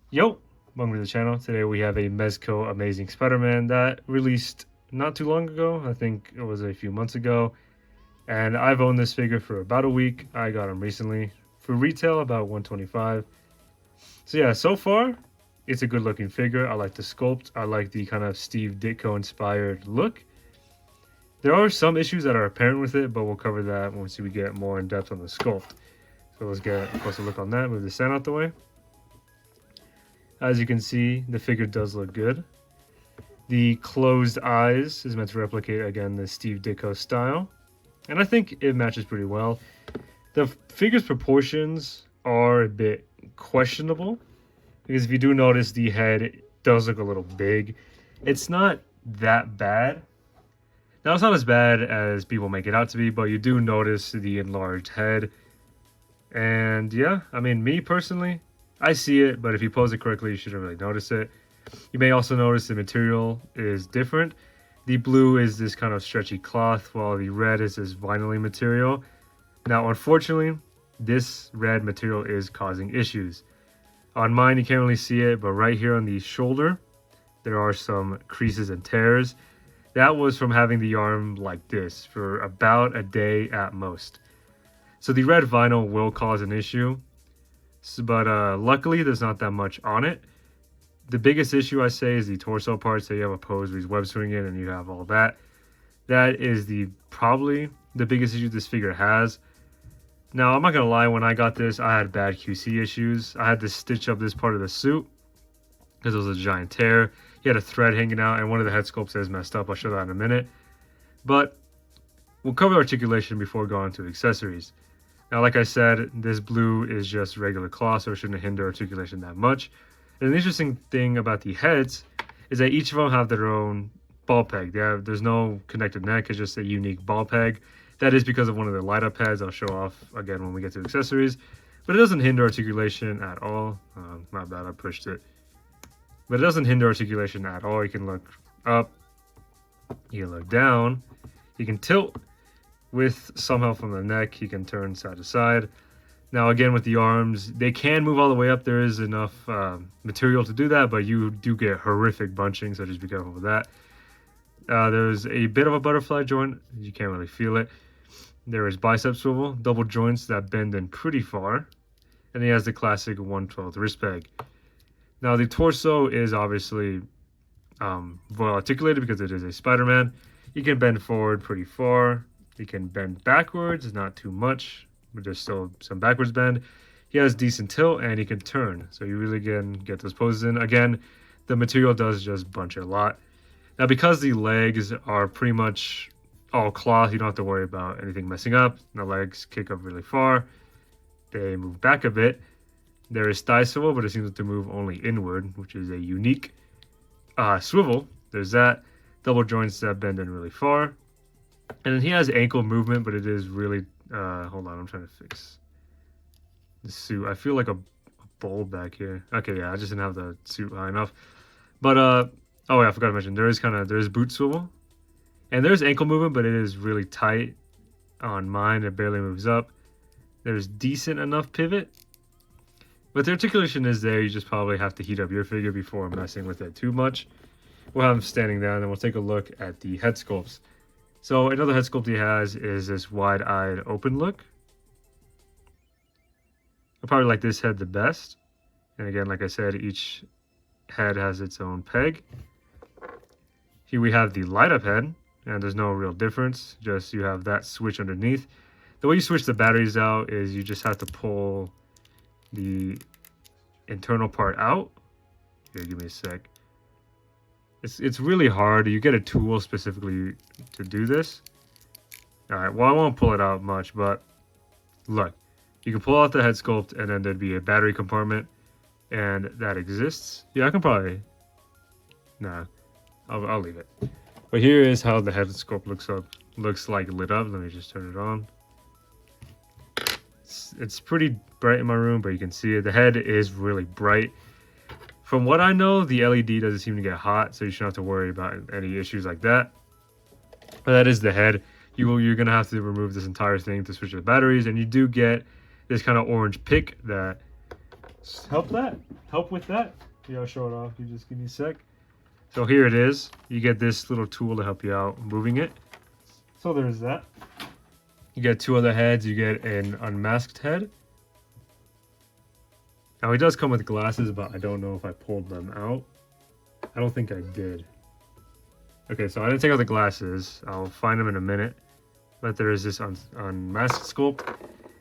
Yo, welcome to the channel. Today we have a Mezco Amazing Spider-Man that released not too long ago. I think it was a few months ago. And I've owned this figure for about a week. I got him recently. For retail, about 125. So yeah, so far, it's a good looking figure. I like the sculpt. I like the kind of Steve Ditko inspired look. There are some issues that are apparent with it, but we'll cover that once we get more in depth on the sculpt. So let's get a closer look on that. Move the sand out the way. As you can see, the figure does look good. The closed eyes is meant to replicate, again, the Steve Ditko style. And I think it matches pretty well. The figure's proportions are a bit questionable, because if you do notice, the head does look a little big. It's not that bad. Now, it's not as bad as people make it out to be, but you do notice the enlarged head. And yeah, I mean, me personally, I see it, but if you pose it correctly, you shouldn't really notice it. You may also notice the material is different. The blue is this kind of stretchy cloth, while the red is this vinyl material. Now, unfortunately, this red material is causing issues. On mine, you can't really see it, but right here on the shoulder, there are some creases and tears. That was from having the arm like this for about a day at most. So the red vinyl will cause an issue. But luckily, there's not that much on it. The biggest issue, I say, is the torso part. So you have a pose where he's web swinging and you have all that. That is probably the biggest issue this figure has. Now, I'm not going to lie. When I got this, I had bad QC issues. I had to stitch up this part of the suit because it was a giant tear. He had a thread hanging out, and one of the head sculpts is messed up. I'll show that in a minute. But we'll cover articulation before going to accessories. Now, like I said, this blue is just regular cloth, so it shouldn't hinder articulation that much. And an interesting thing about the heads is that each of them have their own ball peg. There's no connected neck, it's just a unique ball peg. That is because of one of the light up heads. I'll show off again when we get to accessories. But it doesn't hinder articulation at all. My bad, I pushed it. But it doesn't hinder articulation at all. You can look up, you can look down, you can tilt. With some help from the neck, he can turn side to side. Now, again, with the arms, they can move all the way up. There is enough material to do that, but you do get horrific bunching, so just be careful with that. There's a bit of a butterfly joint. You can't really feel it. There is bicep swivel, double joints that bend in pretty far. And he has the classic 1/12 wrist peg. Now, the torso is obviously well articulated because it is a Spider-Man. You can bend forward pretty far. He can bend backwards, not too much, but there's still some backwards bend. He has decent tilt, and he can turn, so you really can get those poses in. Again, the material does just bunch a lot. Now, because the legs are pretty much all cloth, you don't have to worry about anything messing up. The legs kick up really far. They move back a bit. There is thigh swivel, but it seems to move only inward, which is a unique swivel. There's that. Double joints that bend in really far. And then he has ankle movement, but it is really... hold on, I'm trying to fix the suit. I feel like a bowl back here. Okay, yeah, I just didn't have the suit high enough. But, oh yeah, I forgot to mention, there's boot swivel. And there's ankle movement, but it is really tight on mine. It barely moves up. There's decent enough pivot. But the articulation is there. You just probably have to heat up your figure before messing with it too much. We'll have him standing down, and we'll take a look at the head sculpts. So another head sculpt he has is this wide-eyed open look. I probably like this head the best. And again, like I said, each head has its own peg. Here we have the light-up head, and there's no real difference. Just you have that switch underneath. The way you switch the batteries out is you just have to pull the internal part out. Here, give me a sec. It's really hard. You get a tool specifically to do this. All right, well, I won't pull it out much, but look. You can pull out the head sculpt, and then there'd be a battery compartment, and that exists. Yeah, I can probably... Nah, I'll leave it. But here is how the head sculpt looks like lit up. Let me just turn it on. It's pretty bright in my room, but you can see it. The head is really bright. From what I know, the LED doesn't seem to get hot, so you shouldn't have to worry about any issues like that. But that is the head. You're going to have to remove this entire thing to switch the batteries, and you do get this kind of orange pick that help with that. Yeah, I'll show it off. You just give me a sec. So here it is. You get this little tool to help you out moving it. So there's that. You get 2 other heads. You get an unmasked head. Now he does come with glasses, but I don't know if I pulled them out. I don't think I did. Okay, so I didn't take out the glasses. I'll find them in a minute. But there is this unmasked sculpt.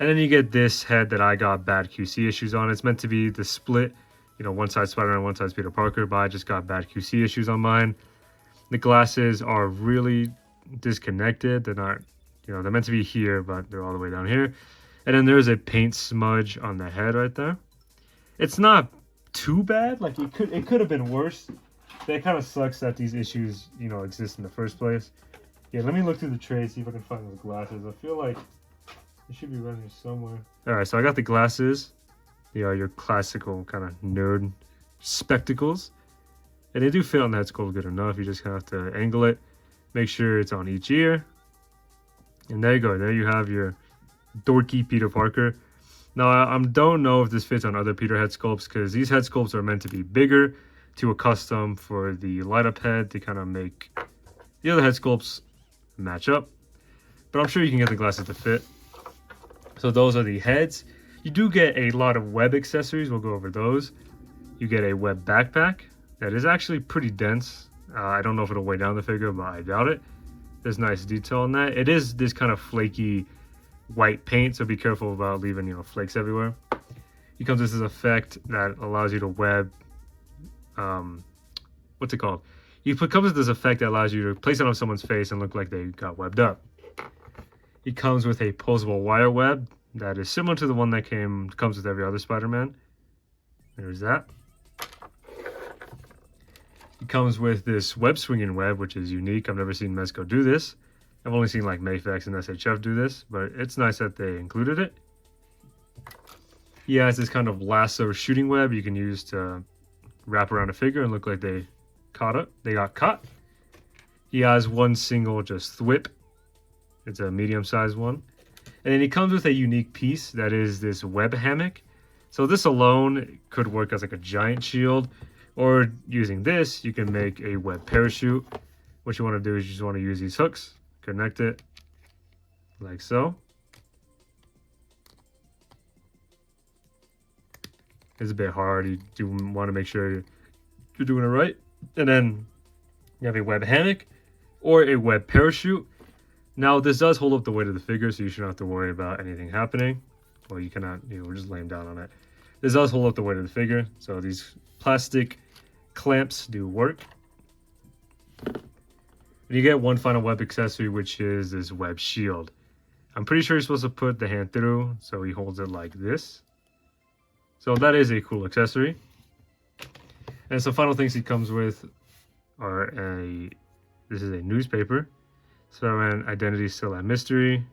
And then you get this head that I got bad QC issues on. It's meant to be the split, you know, one side Spider-Man, one side Peter Parker, but I just got bad QC issues on mine. The glasses are really disconnected. They're not, you know, they're meant to be here, but they're all the way down here. And then there's a paint smudge on the head right there. It's not too bad. Like it could have been worse. That kind of sucks that these issues, you know, exist in the first place. Yeah, let me look through the tray, see if I can find those glasses. I feel like it should be around here somewhere. All right, so I got the glasses. They are your classical kind of nerd spectacles. And they do fit on that skull good enough. You just kind of have to angle it. Make sure it's on each ear. And there you go. There you have your dorky Peter Parker. Now, I don't know if this fits on other Peter head sculpts because these head sculpts are meant to be bigger to a custom for the light up head to kind of make the other head sculpts match up. But I'm sure you can get the glasses to fit. So those are the heads. You do get a lot of web accessories. We'll go over those. You get a web backpack that is actually pretty dense. I don't know if it'll weigh down the figure, but I doubt it. There's nice detail on that. It is this kind of flaky white paint, so be careful about leaving, you know, flakes everywhere. It comes with this effect that allows you to web, what's it called? Comes with this effect that allows you to place it on someone's face and look like they got webbed up. It comes with a posable wire web that is similar to the one that comes with every other Spider-Man. There's that. It comes with this web swinging web, which is unique. I've never seen Mezco do this. I've only seen like Mayfex and SHF do this, but it's nice that they included it. He has this kind of lasso shooting web you can use to wrap around a figure and look like they got caught. He has one single just thwip. It's a medium-sized one. And then he comes with a unique piece that is this web hammock. So this alone could work as like a giant shield, or using this, you can make a web parachute. What you want to do is you just want to use these hooks, connect it like so. It's a bit hard. You do want to make sure you're doing it right. And then you have a web hammock or a web parachute. Now this does hold up the weight of the figure, so you shouldn't have to worry about anything happening. Well, you cannot, you know, we're just laying down on it. This does hold up the weight of the figure, so these plastic clamps do work. And you get one final web accessory, which is this web shield. I'm pretty sure you're supposed to put the hand through, so he holds it like this. So that is a cool accessory. And some final things he comes with are this is a newspaper. Spider-Man Identity Still a Mystery,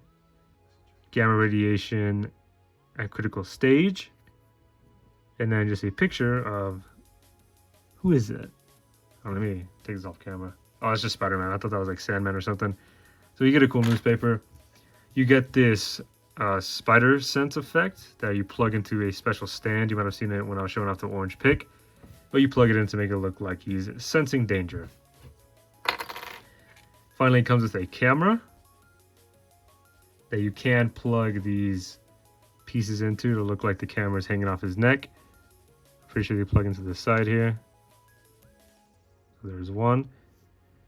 Gamma Radiation at Critical Stage, and then just a picture of, who is it? Oh, let me take this off camera. Oh, it's just Spider-Man. I thought that was like Sandman or something. So you get a cool newspaper. You get this spider sense effect that you plug into a special stand. You might have seen it when I was showing off the orange pick, but you plug it in to make it look like he's sensing danger. Finally, it comes with a camera that you can plug these pieces into to look like the camera is hanging off his neck. Pretty sure they plug into the side here. So there's one.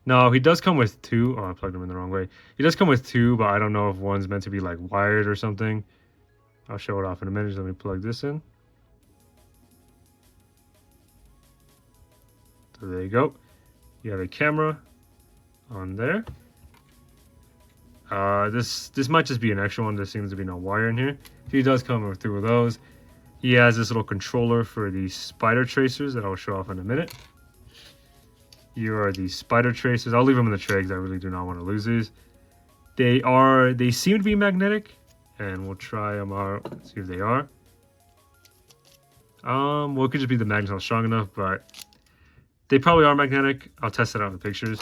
No, he does come with two. Oh, I plugged them in the wrong way. He does come with two, but I don't know if one's meant to be like wired or something. I'll show it off in a minute. Just let me plug this in. So there you go. You have a camera on there. This might just be an extra one. There seems to be no wire in here. He does come through with those. He has this little controller for the spider tracers that I'll show off in a minute. Here are the spider tracers. I'll leave them in the tray because I really do not want to lose these. They seem to be magnetic, and we'll try them out. See if they are. Well, it could just be the magnet's not strong enough, but they probably are magnetic. I'll test it out in the pictures.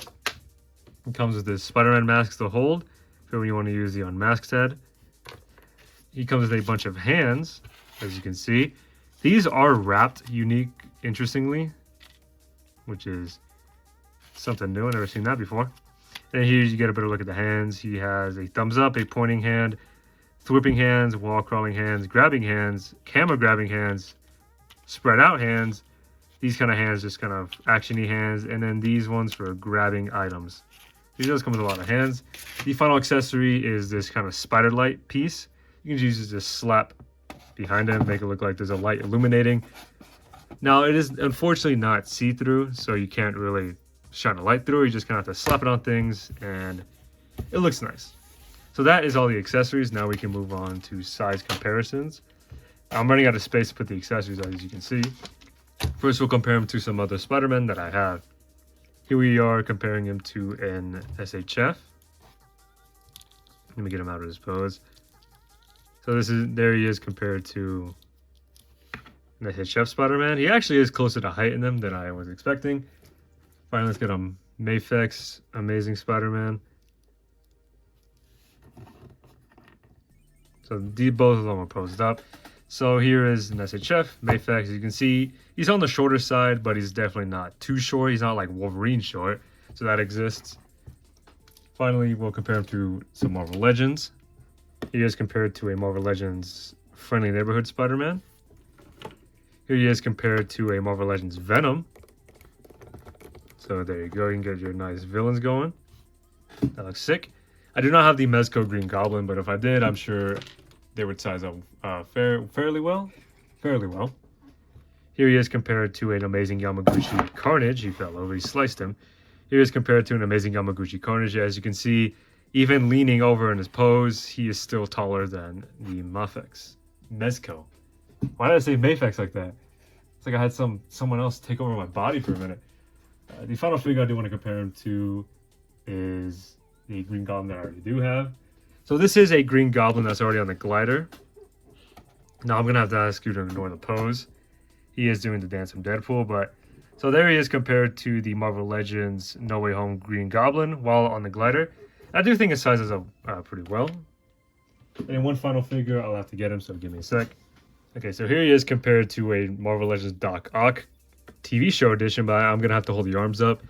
It comes with this Spider-Man mask to hold for when you want to use the unmasked head. He comes with a bunch of hands, as you can see. These are wrapped unique, interestingly, which is something new. I've never seen that before. And here you get a better look at the hands. He has a thumbs up, a pointing hand, whipping hands, wall crawling hands, grabbing hands, camera grabbing hands, spread out hands. These kind of hands, just kind of actiony hands, and then these ones for grabbing items. These does come with a lot of hands. The final accessory is this kind of spider light piece. You can use it to slap behind him, make it look like there's a light illuminating. Now it is unfortunately not see-through, so you can't really shine a light through. You just kind of have to slap it on things, and it looks nice. So that is all the accessories. Now we can move on to size comparisons. I'm running out of space to put the accessories, as you can see. First, we'll compare him to some other Spider-Man that I have. Here we are comparing him to an SHF. Let me get him out of his pose. So there he is compared to an SHF Spider-Man. He actually is closer to height in them than I was expecting. Finally, let's get a Mafex Amazing Spider-Man. So both of them are posed up. So here is an SHF, Mafex. As you can see, he's on the shorter side, but he's definitely not too short. He's not like Wolverine short, so that exists. Finally, we'll compare him to some Marvel Legends. He is compared to a Marvel Legends Friendly Neighborhood Spider-Man. Here he is compared to a Marvel Legends Venom. So there you go, you can get your nice villains going. That looks sick. I do not have the Mezco Green Goblin, but if I did, I'm sure they would size up fairly well. Here he is compared to an Amazing Yamaguchi Carnage. He fell over, he sliced him. Here he is compared to an Amazing Yamaguchi Carnage. As you can see, even leaning over in his pose, he is still taller than the Mezco. Why did I say Mafex like that? It's like I had someone else take over my body for a minute. The final figure I do want to compare him to is the Green Goblin that I already do have. So this is a Green Goblin that's already on the glider. Now I'm going to have to ask you to ignore the pose. He is doing the dance from Deadpool, but... So there he is compared to the Marvel Legends No Way Home Green Goblin while on the glider. I do think it sizes up pretty well. And one final figure, I'll have to get him, so give me a sec. Okay, so here he is compared to a Marvel Legends Doc Ock TV show edition, but I'm going to have to hold the arms up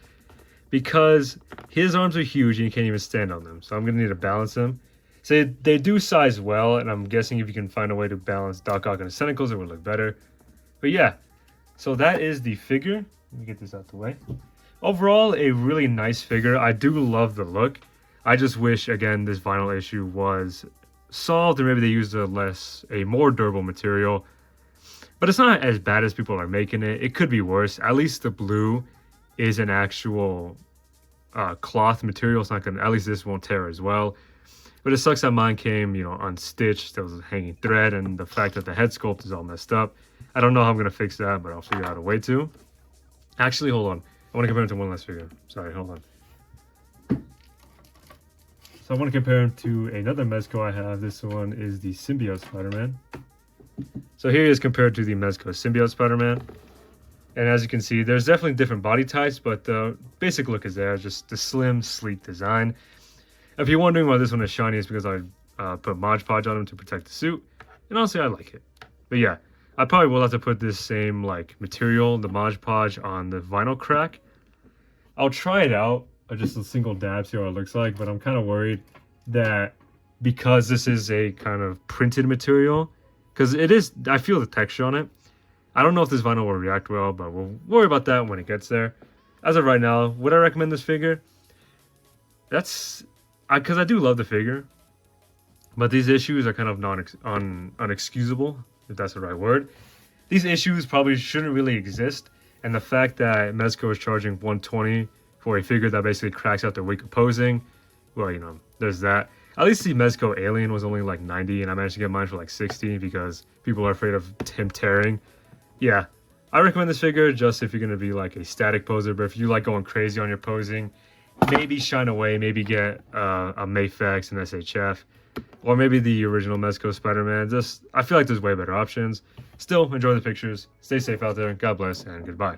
because his arms are huge and you can't even stand on them. So I'm going to need to balance them. So they do size well, and I'm guessing if you can find a way to balance Doc Ock and his tentacles, it would look better. But yeah, so that is the figure. Let me get this out the way. Overall, a really nice figure. I do love the look. I just wish, again, this vinyl issue was solved, or maybe they used a more durable material. But it's not as bad as people are making it. It could be worse. At least the blue is an actual cloth material. It's not gonna. At least this won't tear as well. But it sucks that mine came, unstitched. There was a hanging thread, and the fact that the head sculpt is all messed up. I don't know how I'm gonna fix that, but I'll figure out a way to. Actually, hold on. I want to compare him to one last figure. Sorry, hold on. So I want to compare him to another Mezco I have. This one is the Symbiote Spider-Man. So here he is compared to the Mezco Symbiote Spider-Man. And as you can see, there's definitely different body types, but the basic look is there. Just the slim, sleek design. If you're wondering why this one is shiny, it's because I put Mod Podge on him to protect the suit. And honestly, I like it. But yeah, I probably will have to put this same material, the Mod Podge, on the vinyl crack. I'll try it out, just a single dab, see what it looks like. But I'm kind of worried that because this is a kind of printed material, because it is, I feel the texture on it. I don't know if this vinyl will react well, but we'll worry about that when it gets there. As of right now, would I recommend this figure? That's because I do love the figure, but these issues are kind of unexcusable, if that's the right word. These issues probably shouldn't really exist, and the fact that Mezco is charging $120 for a figure that basically cracks out their week of posing, well, there's that. At least the Mezco Alien was only like $90, and I managed to get mine for like $60 because people are afraid of him tearing. Yeah, I recommend this figure just if you're going to be like a static poser, but if you like going crazy on your posing, maybe shine away, maybe get a Mafex and SHF, or maybe the original Mezco Spider-Man. I feel like there's way better options. Still, enjoy the pictures, stay safe out there, God bless, and goodbye.